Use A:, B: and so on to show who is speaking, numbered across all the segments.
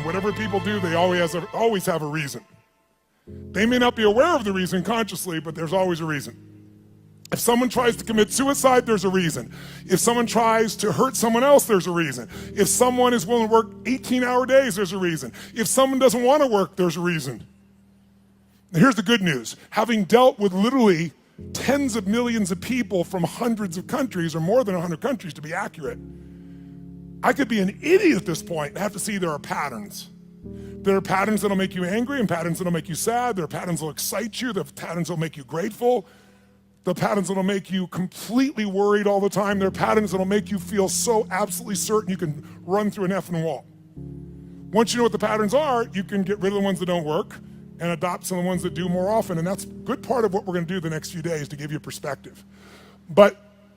A: Whatever people do, they always have a reason. They may not be aware of the reason consciously, but there's always a reason. If someone tries to commit suicide, there's a reason. If someone tries to hurt someone else, there's a reason. If someone is willing to work 18-hour days, there's a reason. If someone doesn't want to work, there's a reason. Now, here's the good news. Having dealt with literally tens of millions of people from hundreds of countries, or more than 100 countries to be accurate, I could be an idiot at this point and have to see there are patterns. There are patterns that'll make you angry and patterns that'll make you sad. There are patterns that'll excite you. There are patterns that'll make you grateful. There are patterns that'll make you completely worried all the time. There are patterns that'll make you feel so absolutely certain you can run through an effing wall. Once you know what the patterns are, you can get rid of the ones that don't work and adopt some of the ones that do more often. And that's a good part of what we're gonna do the next few days to give you perspective. But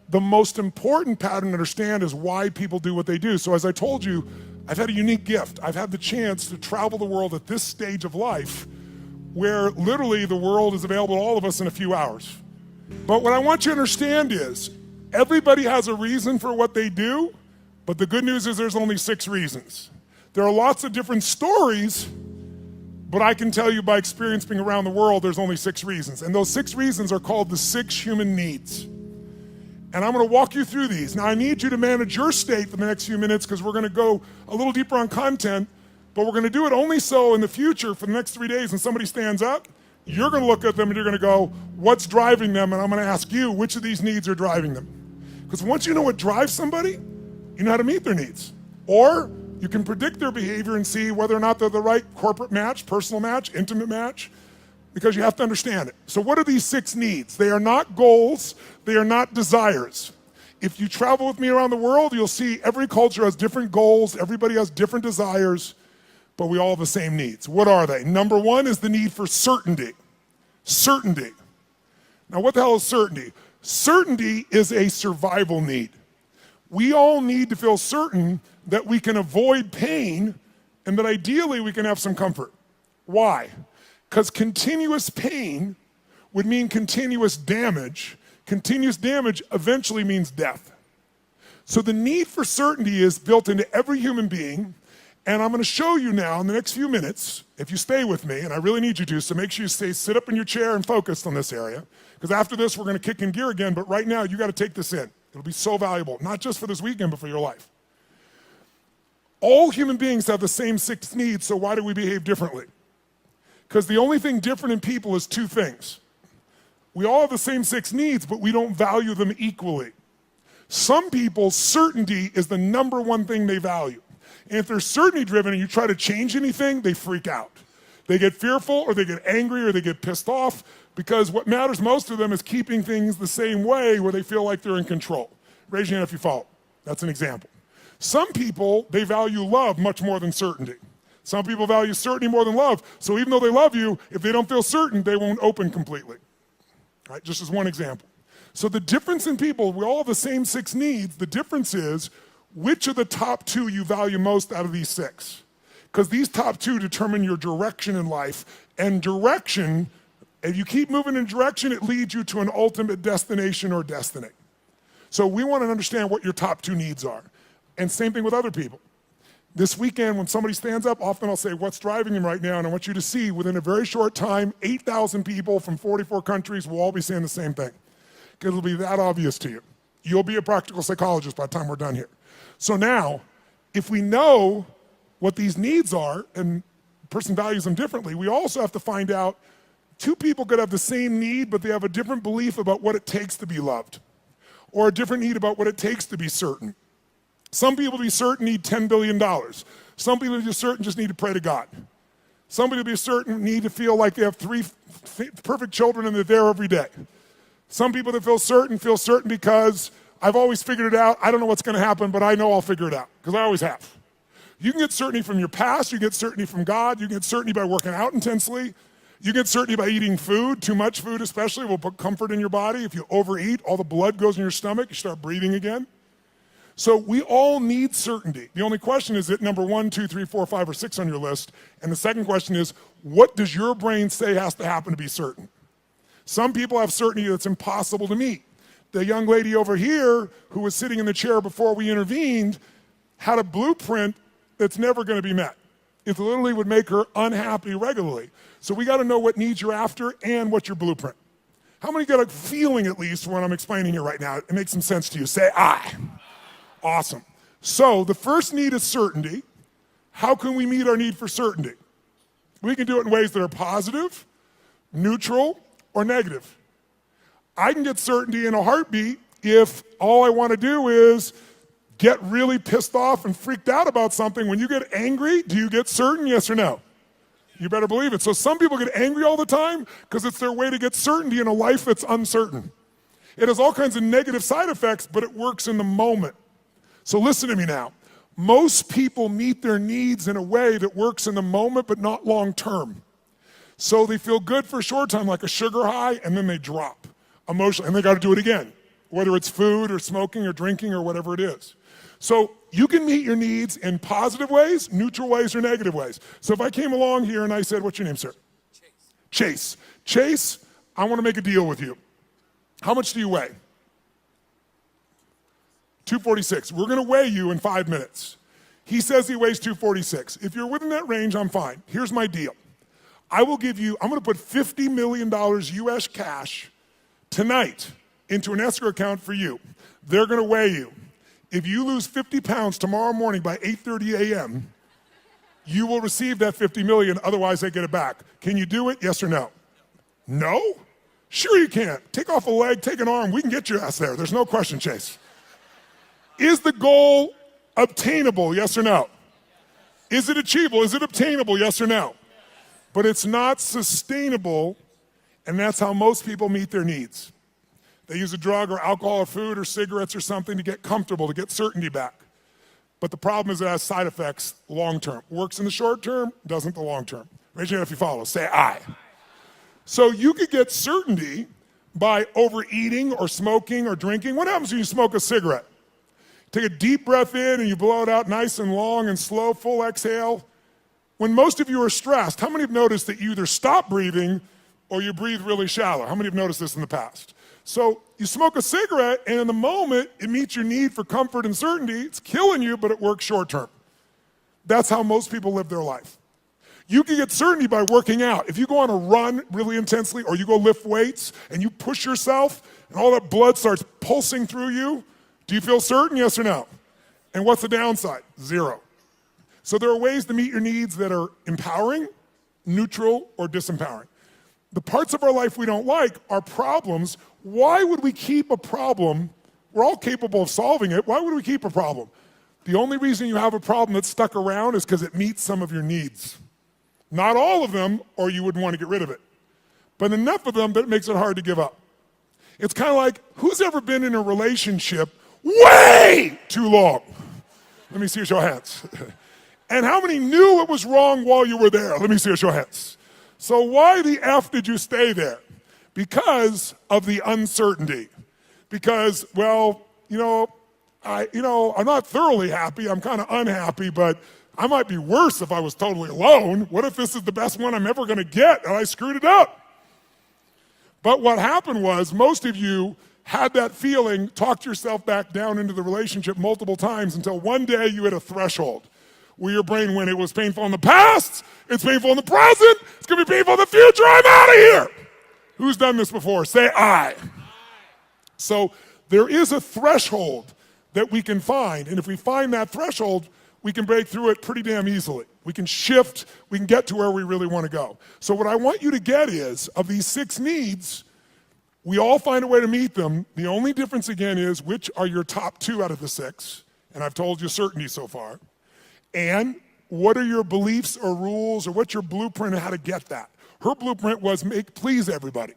A: the most important pattern to understand is why people do what they do. So as I told you, I've had a unique gift. I've had the chance to travel the world at this stage of life where literally the world is available to all of us in a few hours. But what I want you to understand is everybody has a reason for what they do, but the good news is there's only 6 reasons. There are lots of different stories, but I can tell you by experience being around the world, there's only 6 reasons. And those 6 reasons are called the 6 human needs. And I'm gonna walk you through these. Now I need you to manage your state for the next few minutes because we're gonna go a little deeper on content, but we're gonna do it only so in the future for the next 3 days when somebody stands up, you're gonna look at them and you're gonna go, what's driving them? And I'm gonna ask you, which of these needs are driving them? Because once you know what drives somebody, you know how to meet their needs. Or you can predict their behavior and see whether or not they're the right corporate match, personal match, intimate match, because you have to understand it. So what are these 6 needs? They are not goals, they are not desires. If you travel with me around the world, you'll see every culture has different goals, everybody has different desires, but we all have the same needs. What are they? Number 1 is the need for certainty. Certainty. Now what the hell is certainty? Certainty is a survival need. We all need to feel certain that we can avoid pain and that ideally we can have some comfort. Why? Because continuous pain would mean continuous damage. Continuous damage eventually means death. So the need for certainty is built into every human being, and I'm gonna show you now in the next few minutes, if you stay with me, and I really need you to, so make sure you sit up in your chair and focused on this area, because after this we're gonna kick in gear again, but right now you gotta take this in. It'll be so valuable, not just for this weekend, but for your life. All human beings have the same 6 needs, so why do we behave differently? Because the only thing different in people is 2 things. We all have the same 6 needs, but we don't value them equally. Some people, certainty is the number 1 thing they value. And if they're certainty driven and you try to change anything, they freak out. They get fearful or they get angry or they get pissed off because what matters most to them is keeping things the same way where they feel like they're in control. Raise your hand if you follow. That's an example. Some people, they value love much more than certainty. Some people value certainty more than love. So even though they love you, if they don't feel certain, they won't open completely. Right? Just as one example. So the difference in people, we all have the same 6 needs. The difference is which of the top 2 you value most out of these 6. Because these top 2 determine your direction in life. And direction, if you keep moving in direction, it leads you to an ultimate destination or destiny. So we want to understand what your top 2 needs are. And same thing with other people. This weekend, when somebody stands up, often I'll say, what's driving them right now? And I want you to see, within a very short time, 8,000 people from 44 countries will all be saying the same thing. Because it'll be that obvious to you. You'll be a practical psychologist by the time we're done here. So now, if we know what these needs are, and the person values them differently, we also have to find out 2 people could have the same need, but they have a different belief about what it takes to be loved. Or a different need about what it takes to be certain. Some people to be certain need $10 billion. Some people to be certain just need to pray to God. Some people to be certain need to feel like they have 3 perfect children and they're there every day. Some people that feel certain because I've always figured it out. I don't know what's gonna happen, but I know I'll figure it out, because I always have. You can get certainty from your past, you can get certainty from God, you can get certainty by working out intensely, you get certainty by eating food. Too much food especially will put comfort in your body. If you overeat, all the blood goes in your stomach, you start breathing again. So we all need certainty. The only question is it number 1, 2, 3, 4, 5, or 6 on your list? And the second question is, what does your brain say has to happen to be certain? Some people have certainty that's impossible to meet. The young lady over here who was sitting in the chair before we intervened had a blueprint that's never gonna be met. It literally would make her unhappy regularly. So we got to know what needs you're after and what's your blueprint. How many got a feeling at least when I'm explaining here right now? It makes some sense to you. Say I. Awesome. So the first need is certainty. How can we meet our need for certainty? We can do it in ways that are positive, neutral, or negative. I can get certainty in a heartbeat if all I want to do is get really pissed off and freaked out about something. When you get angry, do you get certain, yes or no? You better believe it. So some people get angry all the time because it's their way to get certainty in a life that's uncertain. It has all kinds of negative side effects, but it works in the moment. So listen to me now. Most people meet their needs in a way that works in the moment, but not long term. So they feel good for a short time, like a sugar high, and then they drop emotionally, and they got to do it again, whether it's food or smoking or drinking or whatever it is. So you can meet your needs in positive ways, neutral ways, or negative ways. So if I came along here and I said, what's your name, sir? Chase. Chase, I want to make a deal with you. How much do you weigh? 246. We're going to weigh you in 5 minutes. He says he weighs 246. If you're within that range, I'm fine. Here's my deal. I'm going to put $50 million US cash tonight into an escrow account for you. They're going to weigh you. If you lose 50 pounds tomorrow morning by 8:30 a.m., you will receive that 50 million, otherwise I get it back. Can you do it, yes or no? No? Sure you can. Take off a leg, take an arm, we can get your ass there. There's no question, Chase. Is the goal obtainable, yes or no? Is it achievable? Is it obtainable, yes or no? But it's not sustainable, and that's how most people meet their needs. They use a drug or alcohol or food or cigarettes or something to get comfortable, to get certainty back. But the problem is it has side effects long term. Works in the short term, doesn't the long term. Raise your hand if you follow. Say I. So you could get certainty by overeating or smoking or drinking. What happens when you smoke a cigarette? Take a deep breath in and you blow it out nice and long and slow, full exhale. When most of you are stressed, how many have noticed that you either stop breathing or you breathe really shallow? How many have noticed this in the past? So you smoke a cigarette, and in the moment, it meets your need for comfort and certainty. It's killing you, but it works short term. That's how most people live their life. You can get certainty by working out. If you go on a run really intensely, or you go lift weights, and you push yourself, and all that blood starts pulsing through you, do you feel certain, yes or no? And what's the downside? Zero. So there are ways to meet your needs that are empowering, neutral, or disempowering. The parts of our life we don't like are problems. Why would we keep a problem? We're all capable of solving it. Why would we keep a problem? The only reason you have a problem that's stuck around is because it meets some of your needs. Not all of them, or you wouldn't want to get rid of it. But enough of them that it makes it hard to give up. It's kind of like, who's ever been in a relationship way too long? Let me see your show of hands. And how many knew it was wrong while you were there? Let me see your show of hands. So why the F did you stay there? Because of the uncertainty. Because, well, I'm not thoroughly happy. I'm kind of unhappy, but I might be worse if I was totally alone. What if this is the best one I'm ever going to get and I screwed it up? But what happened was most of you had that feeling, talked yourself back down into the relationship multiple times until one day you hit a threshold where your brain went, it was painful in the past, it's painful in the present, it's going to be painful in the future, I'm out of here. Who's done this before? Say I. So there is a threshold that we can find, and if we find that threshold, we can break through it pretty damn easily. We can shift, we can get to where we really want to go. So what I want you to get is, of these 6 needs, we all find a way to meet them. The only difference again is which are your top 2 out of the 6, and I've told you certainty so far. And what are your beliefs or rules, or what's your blueprint of how to get that? Her blueprint was please everybody,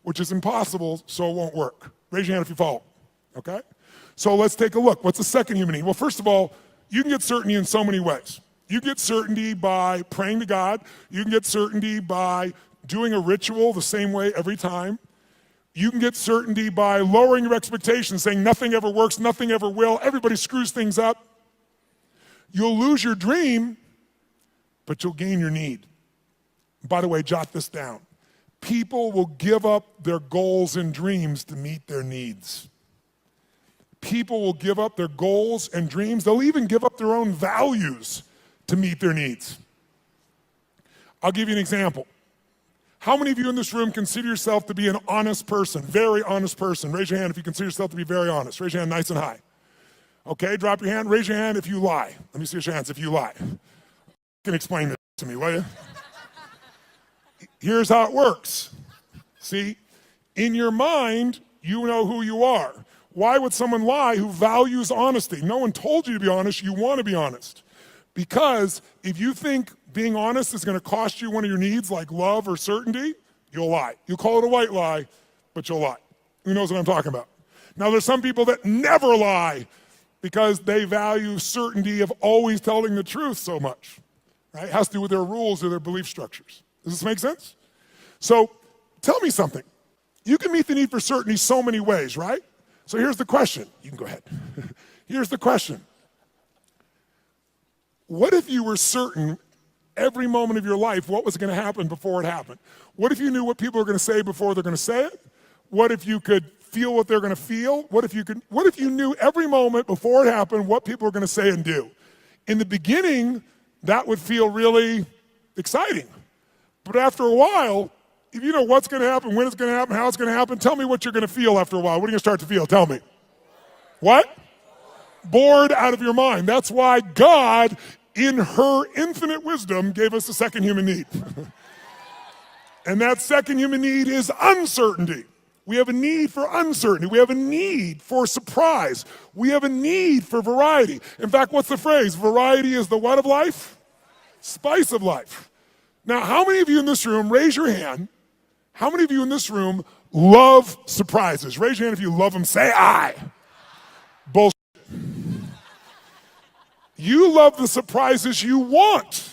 A: which is impossible, so it won't work. Raise your hand if you follow, okay? So let's take a look. What's the second human need? Well, first of all, you can get certainty in so many ways. You get certainty by praying to God. You can get certainty by doing a ritual the same way every time. You can get certainty by lowering your expectations, saying nothing ever works, nothing ever will, everybody screws things up. You'll lose your dream, but you'll gain your need. By the way, jot this down. People will give up their goals and dreams to meet their needs. People will give up their goals and dreams. They'll even give up their own values to meet their needs. I'll give you an example. How many of you in this room consider yourself to be an honest person, very honest person? Raise your hand if you consider yourself to be very honest. Raise your hand nice and high. Okay, drop your hand. Raise your hand if you lie. Let me see your hands if you lie. You can explain this to me, will you? Here's how it works. See, in your mind, you know who you are. Why would someone lie who values honesty? No one told you to be honest. You want to be honest. Because if you think being honest is going to cost you one of your needs like love or certainty, you'll lie. You call it a white lie, but you'll lie. Who knows what I'm talking about? Now, there's some people that never lie because they value certainty of always telling the truth so much. Right? It has to do with their rules or their belief structures. Does this make sense? So tell me something. You can meet the need for certainty so many ways, right? So here's the question. You can go ahead. Here's the question. What if you were certain every moment of your life what was going to happen before it happened? What if you knew what people are going to say before they're going to say it? What if you could feel what they're going to feel? What if you knew every moment before it happened what people are going to say and do? In the beginning, that would feel really exciting. But after a while, if you know what's going to happen, when it's going to happen, how it's going to happen, tell me what you're going to feel after a while. What are you going to start to feel? Tell me. What? Bored out of your mind. That's why God, in her infinite wisdom, gave us a second human need. And that second human need is uncertainty. We have a need for uncertainty. We have a need for surprise. We have a need for variety. In fact, what's the phrase? Variety is the what of life? Spice of life. Now, how many of you in this room, raise your hand, how many of you in this room love surprises? Raise your hand if you love them. Say I. Bullshit. You love the surprises you want.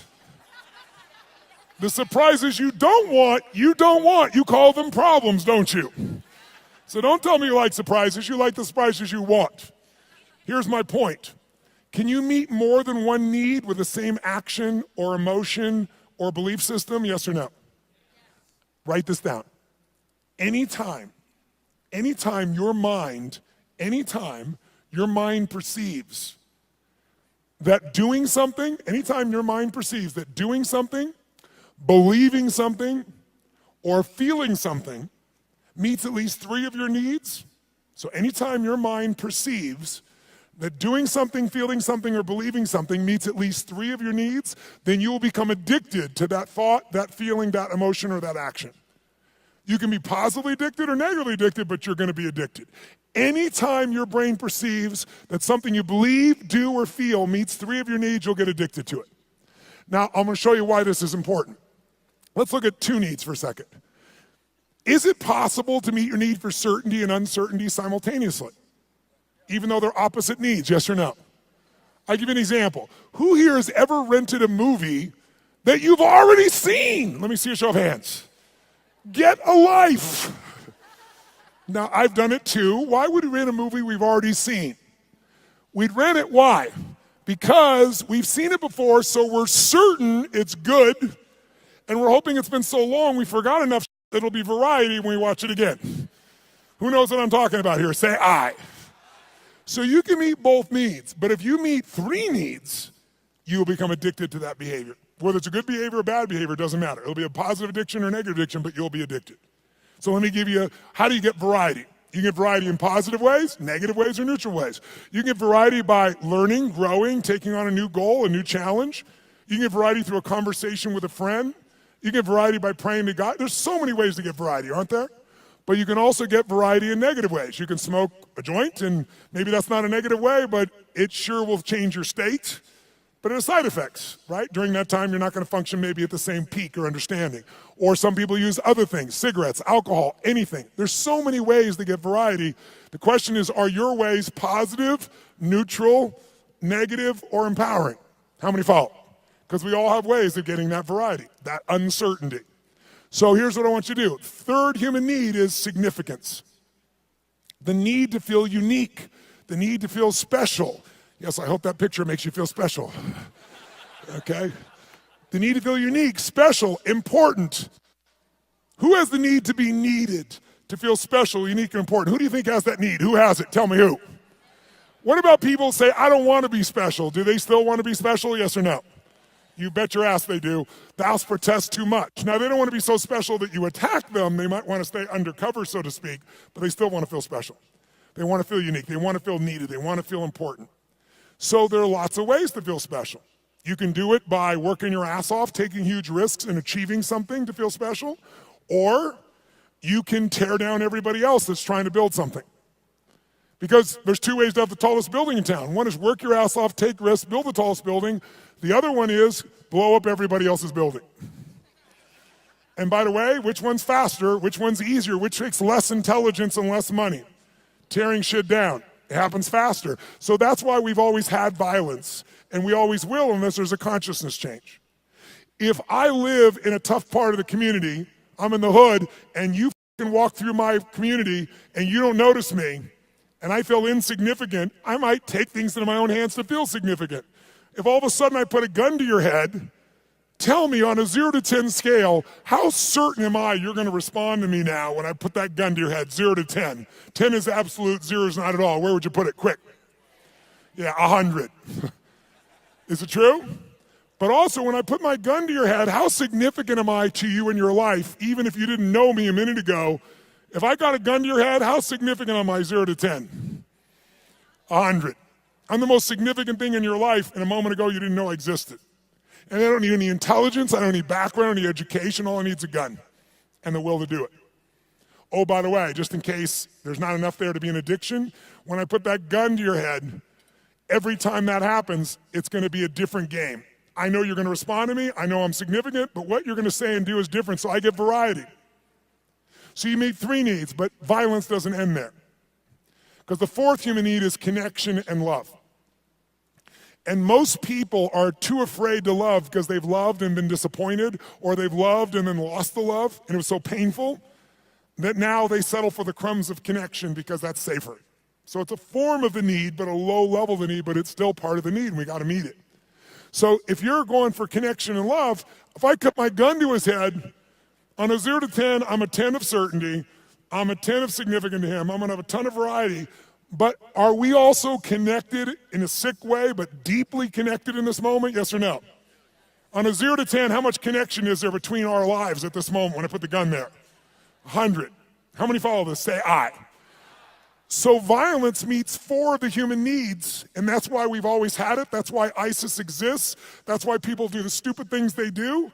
A: The surprises you don't want, you don't want. You call them problems, don't you? So don't tell me you like surprises. You like the surprises you want. Here's my point. Can you meet more than one need with the same action or emotion or belief system? Yes or no? Write this down. Anytime your mind perceives that doing something, believing something, or feeling something meets at least three of your needs. So anytime your mind perceives that doing something, feeling something, or believing something meets at least three of your needs, then you will become addicted to that thought, that feeling, that emotion, or that action. You can be positively addicted or negatively addicted, but you're going to be addicted. Anytime your brain perceives that something you believe, do, or feel meets three of your needs, you'll get addicted to it. Now, I'm going to show you why this is important. Let's look at two needs for a second. Is it possible to meet your need for certainty and uncertainty simultaneously, even though they're opposite needs, yes or no? I'll give you an example. Who here has ever rented a movie that you've already seen? Let me see a show of hands. Get a life. Now, I've done it too. Why would we rent a movie we've already seen? We'd rent it, why? Because we've seen it before, so we're certain it's good, and we're hoping it's been so long we forgot enough that it'll be variety when we watch it again. Who knows what I'm talking about here? Say I. So you can meet both needs, but if you meet three needs, you will become addicted to that behavior. Whether it's a good behavior or bad behavior, doesn't matter. It'll be a positive addiction or a negative addiction, but you'll be addicted. So let me give you, how do you get variety? You can get variety in positive ways, negative ways, or neutral ways. You can get variety by learning, growing, taking on a new goal, a new challenge. You can get variety through a conversation with a friend. You can get variety by praying to God. There's so many ways to get variety, aren't there? But you can also get variety in negative ways. You can smoke a joint, and maybe that's not a negative way, but it sure will change your state. But it has side effects, right? During that time, you're not going to function maybe at the same peak or understanding. Or some people use other things, cigarettes, alcohol, anything. There's so many ways to get variety. The question is, are your ways positive, neutral, negative, or empowering? How many follow? Because we all have ways of getting that variety, that uncertainty. So here's what I want you to do. Third human need is significance. The need to feel unique, the need to feel special. Yes, I hope that picture makes you feel special. Okay? The need to feel unique, special, important. Who has the need to be needed, to feel special, unique, and important? Who do you think has that need? Who has it? Tell me who. What about people who say, I don't want to be special? Do they still want to be special? Yes or no? You bet your ass they do. Thou protest too much. Now, they don't want to be so special that you attack them. They might want to stay undercover, so to speak, but they still want to feel special. They want to feel unique. They want to feel needed. They want to feel important. So there are lots of ways to feel special. You can do it by working your ass off, taking huge risks and achieving something to feel special, or you can tear down everybody else that's trying to build something. Because there's two ways to have the tallest building in town. One is work your ass off, take risks, build the tallest building. The other one is blow up everybody else's building. And by the way, which one's faster, which one's easier, which takes less intelligence and less money? Tearing shit down. It happens faster. So that's why we've always had violence, and we always will unless there's a consciousness change. If I live in a tough part of the community, I'm in the hood, and you can walk through my community and you don't notice me, and I feel insignificant, I might take things into my own hands to feel significant. If all of a sudden I put a gun to your head, tell me on a 0 to 10 scale, how certain am I you're going to respond to me now when I put that gun to your head, 0 to 10? 10 is absolute, 0 is not at all. Where would you put it? Quick. Yeah, 100. Is it true? But also, when I put my gun to your head, how significant am I to you in your life, even if you didn't know me a minute ago? If I got a gun to your head, how significant am I, 0 to 10? 100. I'm the most significant thing in your life, and a moment ago you didn't know I existed. And I don't need any intelligence, I don't need background, I don't need education, all I need is a gun and the will to do it. Oh, by the way, just in case there's not enough there to be an addiction, when I put that gun to your head, every time that happens, it's gonna be a different game. I know you're gonna respond to me, I know I'm significant, but what you're gonna say and do is different, so I get variety. So you meet 3 needs, but violence doesn't end there. Because the 4th human need is connection and love. And most people are too afraid to love because they've loved and been disappointed, or they've loved and then lost the love, and it was so painful that now they settle for the crumbs of connection because that's safer. So it's a form of the need, but a low level of the need, but it's still part of the need, and we gotta meet it. So if you're going for connection and love, if I cut my gun to his head, on a 0 to 10, I'm a 10 of certainty, I'm a 10 of significant to him, I'm gonna have a ton of variety, but are we also connected in a sick way, but deeply connected in this moment, yes or no? On a 0 to 10, how much connection is there between our lives at this moment when I put the gun there? 100. How many follow this? Say I. So violence meets 4 of the human needs, and that's why we've always had it, that's why ISIS exists, that's why people do the stupid things they do,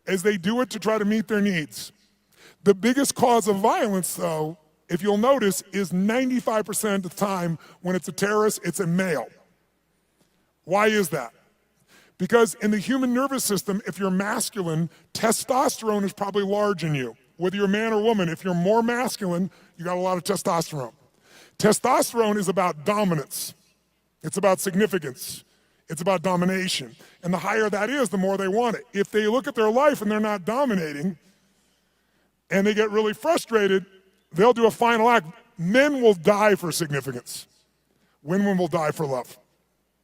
A: is they do it to try to meet their needs. The biggest cause of violence, though, if you'll notice, is 95% of the time when it's a terrorist, it's a male. Why is that? Because in the human nervous system, if you're masculine, testosterone is probably large in you. Whether you're a man or woman, if you're more masculine, you got a lot of testosterone. Testosterone is about dominance. It's about significance. It's about domination. And the higher that is, the more they want it. If they look at their life and they're not dominating, and they get really frustrated, they'll do a final act. Men will die for significance. Women will die for love.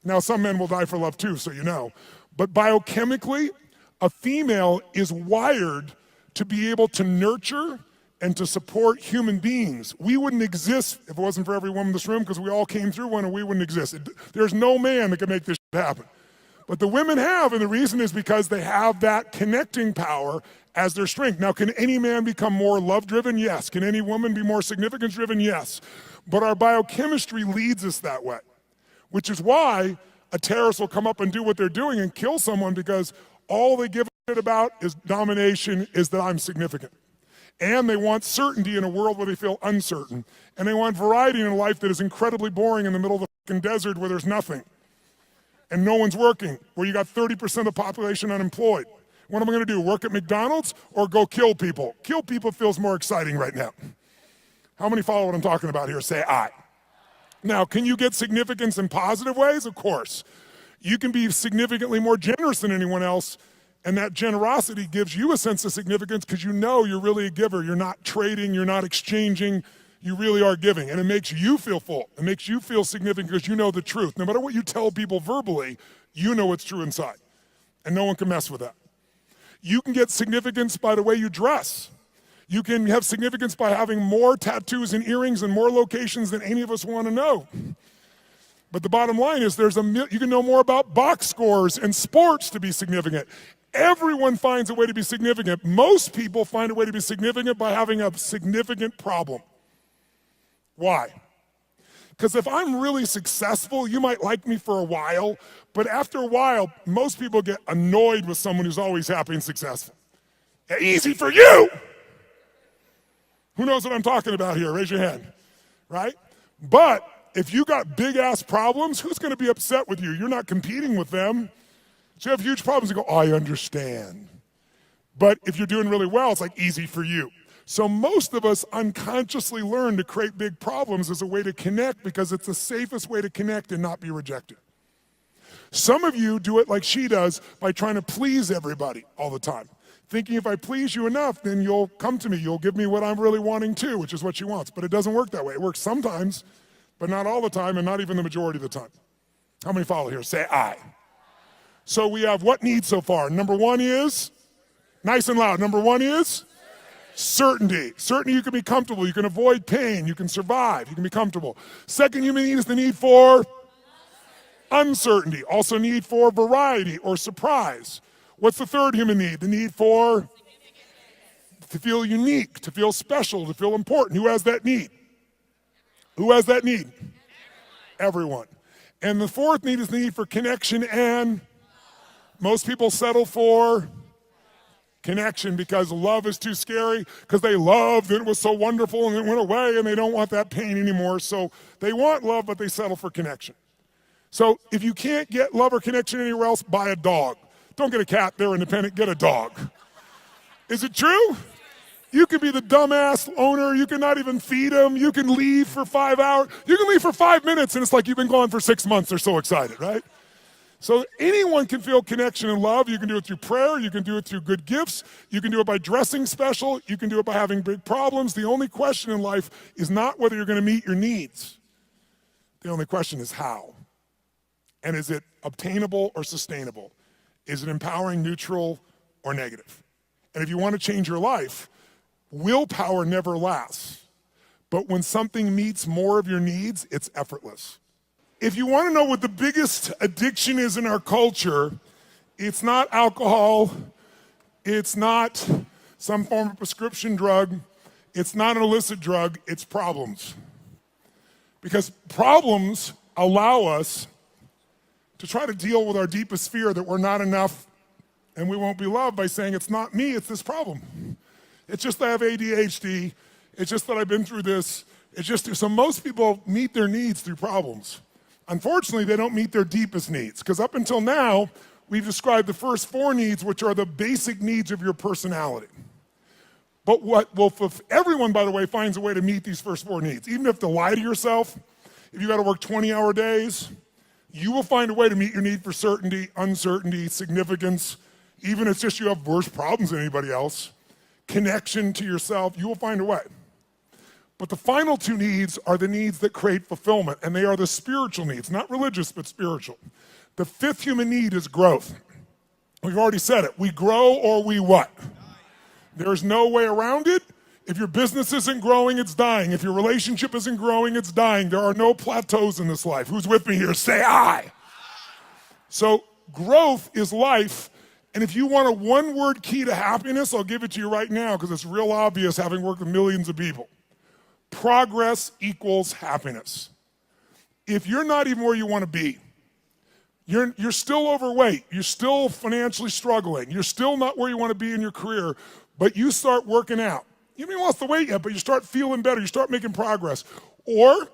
A: Now, some men will die for love too, so you know. But biochemically, a female is wired to be able to nurture and to support human beings. We wouldn't exist if it wasn't for every woman in this room, because we all came through one and we wouldn't exist. There's no man that can make this shit happen. But the women have, and the reason is because they have that connecting power as their strength. Now, can any man become more love-driven? Yes. Can any woman be more significance-driven? Yes. But our biochemistry leads us that way, which is why a terrorist will come up and do what they're doing and kill someone, because all they give a shit about is domination, is that I'm significant. And they want certainty in a world where they feel uncertain. And they want variety in a life that is incredibly boring in the middle of the fucking desert where there's nothing. And no one's working, where you got 30% of the population unemployed. What am I gonna do, work at McDonald's or go kill people? Kill people feels more exciting right now. How many follow what I'm talking about here? Say I. Now, can you get significance in positive ways? Of course. You can be significantly more generous than anyone else, and that generosity gives you a sense of significance because you know you're really a giver. You're not trading, you're not exchanging, you really are giving. And it makes you feel full. It makes you feel significant because you know the truth. No matter what you tell people verbally, you know what's true inside. And no one can mess with that. You can get significance by the way you dress. You can have significance by having more tattoos and earrings in more locations than any of us want to know. But the bottom line is you can know more about box scores and sports to be significant. Everyone finds a way to be significant. Most people find a way to be significant by having a significant problem. Why? Because if I'm really successful, you might like me for a while, but after a while, most people get annoyed with someone who's always happy and successful. Easy for you! Who knows what I'm talking about here? Raise your hand, right? But if you got big-ass problems, who's going to be upset with you? You're not competing with them. So you have huge problems, you go, oh, I understand. But if you're doing really well, it's like easy for you. So most of us unconsciously learn to create big problems as a way to connect because it's the safest way to connect and not be rejected. Some of you do it like she does by trying to please everybody all the time. Thinking if I please you enough, then you'll come to me. You'll give me what I'm really wanting too, which is what she wants. But it doesn't work that way. It works sometimes, but not all the time and not even the majority of the time. How many follow here? Say I. So we have what needs so far? Number one is, nice and loud. Number one is certainty. Certainty you can be comfortable. You can avoid pain. You can survive. You can be comfortable. Second human need is the need for uncertainty. Also need for variety or surprise. What's the third human need? The need for to feel unique, to feel special, to feel important. Who has that need? Who has that need? Everyone. And the fourth need is the need for connection, and most people settle for connection because love is too scary, because they loved and it was so wonderful and it went away and they don't want that pain anymore. So they want love, but they settle for connection. So if you can't get love or connection anywhere else, buy a dog. Don't get a cat, they're independent, get a dog. Is it true? You can be the dumbass owner, you can not even feed them, you can leave for 5 hours, you can leave for 5 minutes and it's like you've been gone for 6 months, they're so excited, right? So anyone can feel connection and love. You can do it through prayer, you can do it through good gifts, you can do it by dressing special, you can do it by having big problems. The only question in life is not whether you're gonna meet your needs. The only question is how. And is it obtainable or sustainable? Is it empowering, neutral, or negative? And if you want to change your life, willpower never lasts. But when something meets more of your needs, it's effortless. If you want to know what the biggest addiction is in our culture, it's not alcohol, it's not some form of prescription drug, it's not an illicit drug, it's problems. Because problems allow us to try to deal with our deepest fear that we're not enough and we won't be loved by saying, it's not me, it's this problem. It's just that I have ADHD, it's just that I've been through this, so most people meet their needs through problems. Unfortunately, they don't meet their deepest needs, because up until now, we've described the first 4 needs, which are the basic needs of your personality. But everyone, by the way, finds a way to meet these first 4 needs. Even if you have to lie to yourself, if you gotta work 20-hour days, you will find a way to meet your need for certainty, uncertainty, significance, even if it's just you have worse problems than anybody else, connection to yourself, you will find a way. But the final 2 needs are the needs that create fulfillment, and they are the spiritual needs, not religious, but spiritual. The 5th human need is growth. We've already said it. We grow or we what? There's no way around it. If your business isn't growing, it's dying. If your relationship isn't growing, it's dying. There are no plateaus in this life. Who's with me here? Say I. So growth is life. And if you want a one-word key to happiness, I'll give it to you right now because it's real obvious having worked with millions of people. Progress equals happiness. If you're not even where you want to be, you're still overweight, you're still financially struggling, you're still not where you want to be in your career, but you start working out. You haven't lost the weight yet, but you start feeling better, you start making progress. Or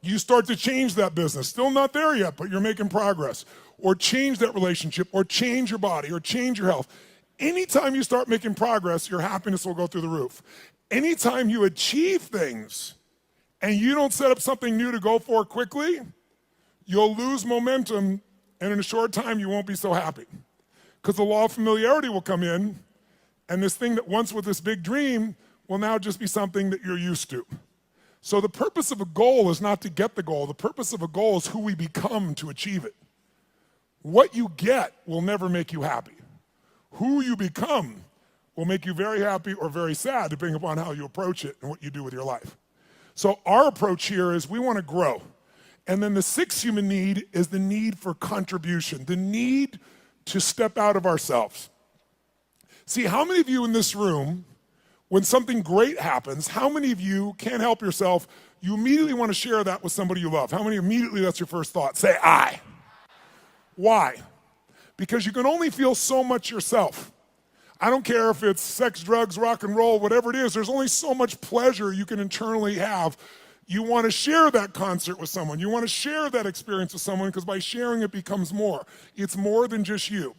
A: you start to change that business. Still not there yet, but you're making progress. Or change that relationship, or change your body, or change your health. Anytime you start making progress, your happiness will go through the roof. Anytime you achieve things and you don't set up something new to go for quickly, you'll lose momentum, and in a short time you won't be so happy. Because the law of familiarity will come in, and this thing that once was this big dream will now just be something that you're used to. So the purpose of a goal is not to get the goal. The purpose of a goal is who we become to achieve it. What you get will never make you happy. Who you become will make you very happy or very sad, depending upon how you approach it and what you do with your life. So our approach here is we want to grow. And then the sixth human need is the need for contribution, the need to step out of ourselves. See, how many of you in this room, when something great happens, how many of you can't help yourself, you immediately want to share that with somebody you love? How many immediately that's your first thought? Say, I. Why? Because you can only feel so much yourself. I don't care if it's sex, drugs, rock and roll, whatever it is, there's only so much pleasure you can internally have. You want to share that concert with someone. You want to share that experience with someone because by sharing it becomes more. It's more than just you.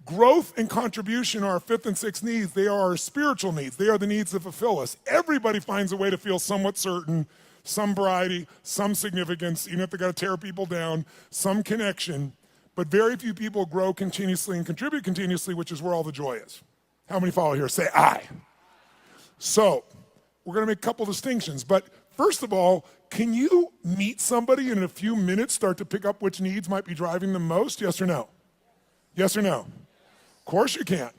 A: Growth and contribution are our fifth and sixth needs. They are our spiritual needs. They are the needs that fulfill us. Everybody finds a way to feel somewhat certain, some variety, some significance, even if they got to tear people down, some connection. But very few people grow continuously and contribute continuously, which is where all the joy is. How many follow here? Say I. So we're going to make a couple distinctions. But first of all, can you meet somebody and in a few minutes start to pick up which needs might be driving them most? Yes or no? Yes or no? Of course you can.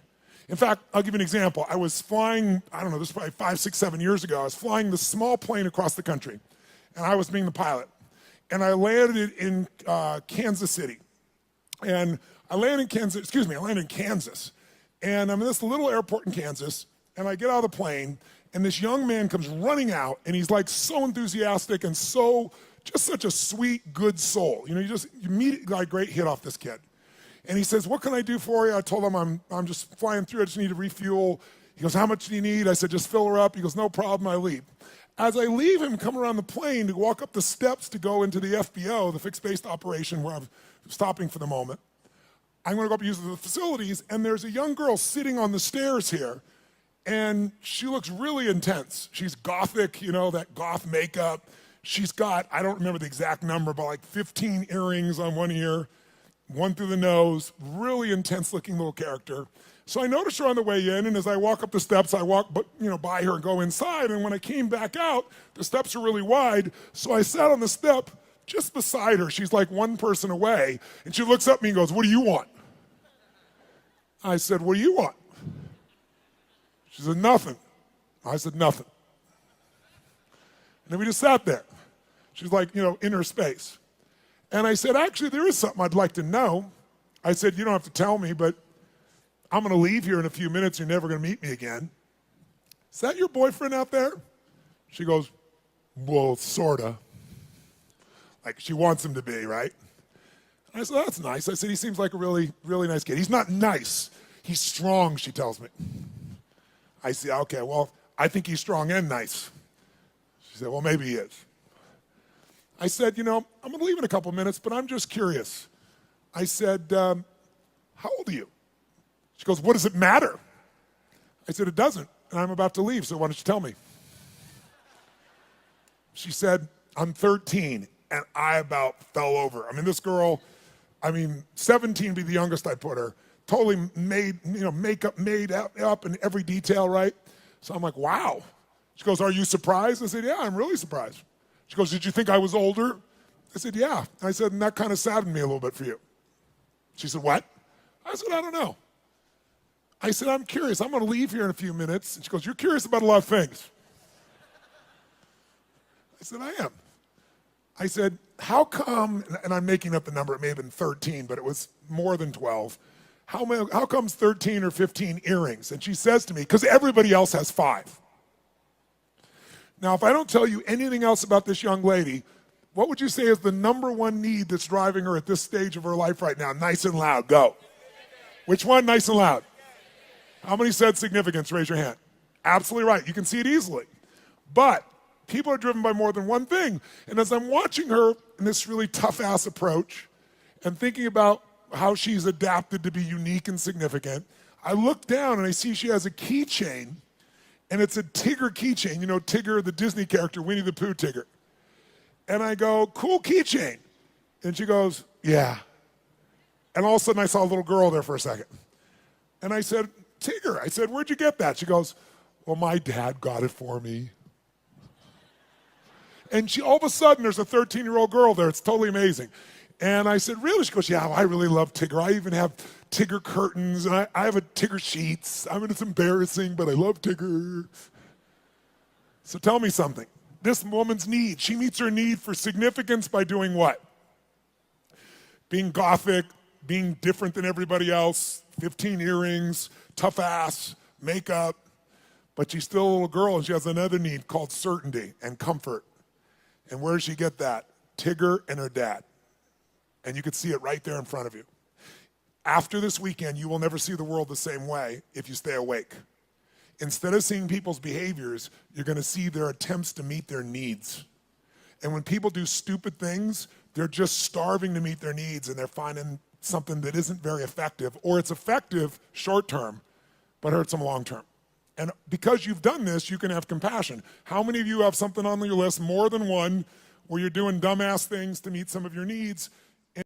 A: In fact, I'll give you an example. I was flying, I don't know, this was probably 5, 6, 7 years ago. I was flying this small plane across the country, and I was being the pilot. And I landed in Kansas City. And I landed in Kansas. And I'm in this little airport in Kansas, and I get out of the plane, and this young man comes running out, and he's like so enthusiastic and so, just such a sweet, good soul. You know, you immediately got a great hit off this kid. And he says, what can I do for you? I told him I'm just flying through, I just need to refuel. He goes, how much do you need? I said, just fill her up. He goes, no problem, I leave. As I leave him, come around the plane to walk up the steps to go into the FBO, the fixed-based operation where I'm stopping for the moment, I'm going to go up and use the facilities, and there's a young girl sitting on the stairs here, and she looks really intense. She's gothic, you know, that goth makeup. She's got, I don't remember the exact number, but like 15 earrings on one ear, one through the nose, really intense-looking little character. So I noticed her on the way in, and as I walk up the steps, I walk by her and go inside, and when I came back out, the steps are really wide, so I sat on the step just beside her. She's like one person away, and she looks up at me and goes, what do you want? I said, what do you want? She said, nothing. I said, nothing. And then we just sat there. She's like, in her space. And I said, actually, there is something I'd like to know. I said, you don't have to tell me, but I'm going to leave here in a few minutes. You're never going to meet me again. Is that your boyfriend out there? She goes, well, sort of. Like she wants him to be, right? And I said, that's nice. I said, he seems like a really, really nice kid. He's not nice. He's strong, she tells me. I said, okay, well, I think he's strong and nice. She said, well, maybe he is. I said, I'm going to leave in a couple minutes, but I'm just curious. I said, how old are you? She goes, what does it matter? I said, it doesn't, and I'm about to leave, so why don't you tell me? She said, I'm 13, and I about fell over. I mean, this girl, 17 be the youngest I put her, totally made, makeup made up in every detail, right? So I'm like, wow. She goes, are you surprised? I said, yeah, I'm really surprised. She goes, did you think I was older? I said, yeah. I said, and that kind of saddened me a little bit for you. She said, what? I said, I don't know. I said, I'm curious. I'm going to leave here in a few minutes. And she goes, you're curious about a lot of things. I said, I am. I said, how come, and I'm making up the number, it may have been 13, but it was more than 12. How comes 13 or 15 earrings? And she says to me, because everybody else has 5. Now, if I don't tell you anything else about this young lady, what would you say is the number one need that's driving her at this stage of her life right now? Nice and loud, go. Which one, nice and loud? How many said significance? Raise your hand. Absolutely right. You can see it easily. But people are driven by more than one thing. And as I'm watching her in this really tough-ass approach and thinking about how she's adapted to be unique and significant, I look down and I see she has a keychain, and it's a Tigger keychain. You know Tigger, the Disney character, Winnie the Pooh Tigger. And I go, cool keychain. And she goes, yeah. And all of a sudden I saw a little girl there for a second. And I said, Tigger, I said, where'd you get that? She goes, well, my dad got it for me. And all of a sudden, there's a 13-year-old girl there. It's totally amazing. And I said, really? She goes, yeah, I really love Tigger. I even have Tigger curtains, and I have a Tigger sheets. It's embarrassing, but I love Tigger. So tell me something. this woman's need. She meets her need for significance by doing what? Being gothic, being different than everybody else, 15 earrings, tough ass, makeup. But she's still a little girl and she has another need called certainty and comfort. And where does she get that? Tigger and her dad. And you can see it right there in front of you. After this weekend, you will never see the world the same way if you stay awake. Instead of seeing people's behaviors, you're going to see their attempts to meet their needs. And when people do stupid things, they're just starving to meet their needs and they're finding something that isn't very effective, or it's effective short term, but hurts them long term. And because you've done this, you can have compassion. How many of you have something on your list, more than one, where you're doing dumbass things to meet some of your needs?